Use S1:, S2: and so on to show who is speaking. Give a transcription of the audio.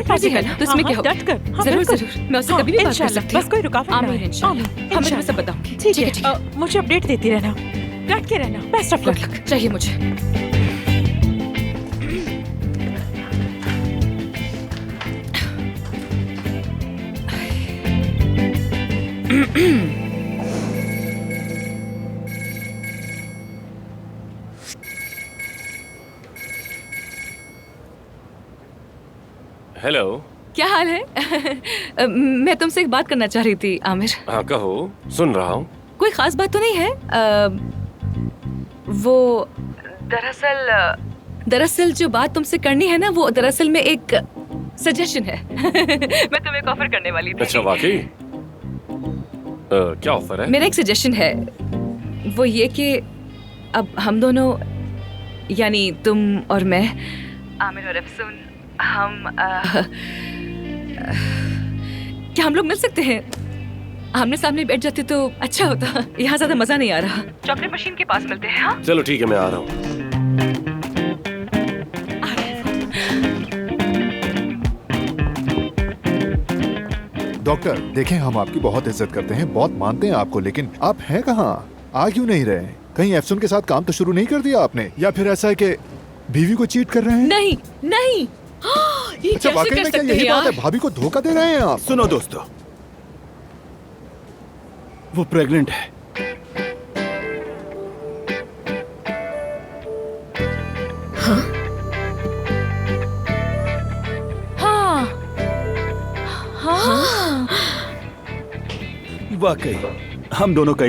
S1: राजी है ना, तो इसमें क्या होगा?
S2: डट कर, हाँ,
S1: जरूर
S2: बिल्कुल।
S1: जरूर, मैं उससे कभी भी बात कर
S2: इंशाल्लाह,
S1: सकती हूँ।
S2: बस कोई रुकावट ना
S1: आमीन
S2: आए।
S1: इंशाल्लाह।
S2: आमीन,
S1: हाँ, मैं तुम्हें सब
S2: इंशाल्लाह।
S1: बताऊंगी।
S2: ठीक है,
S1: ठीक है।
S2: मुझे अपडेट देती रहना, डट के रहना। Best of
S1: good
S2: luck.
S1: Luck चाहिए मुझे।
S3: हेलो।
S1: क्या हाल है? मैं तुमसे एक बात करना चाह रही थी आमिर।
S3: हाँ कहो, सुन रहा हूँ।
S1: कोई खास बात तो नहीं है? वो दरअसल जो बात तुमसे करनी है ना, वो दरअसल में एक सजेशन है। मैं तुम्हें एक ऑफर करने वाली थी।
S3: अच्छा वाकई? क्या ऑफर है?
S1: मेरा एक सजेशन है, वो ये कि अब हम दोनों, यानी तुम और मैं, आमिर और अफसून, क्या हम लोग मिल सकते हैं? आमने सामने बैठ जाते तो अच्छा होता। यहाँ ज्यादा मजा नहीं आ रहा। चॉकलेट मशीन के पास मिलते हैं। हाँ?
S3: चलो ठीक है, मैं आ रहा हूँ।
S4: डॉक्टर देखें, हम आपकी बहुत इज्जत करते हैं, बहुत मानते हैं आपको, लेकिन आप हैं कहाँ? आ क्यों नहीं रहे? कहीं एफसून के साथ काम तो शुरू नहीं कर दिया आपने? या फिर ऐसा है कि बीवी को चीट कर रहे हैं?
S1: नहीं नहीं। ये
S4: अच्छा,
S1: कैसे
S4: वाकई
S1: कर
S4: में क्या
S1: सकते
S4: यही
S1: हैं
S4: बात है?
S1: यार?
S4: भाभी को धोखा दे रहे हैं आप?
S5: सुनो दोस्तों, वो प्रेग्नेंट है।
S1: हाँ हाँ।
S5: वाकई हम दोनों का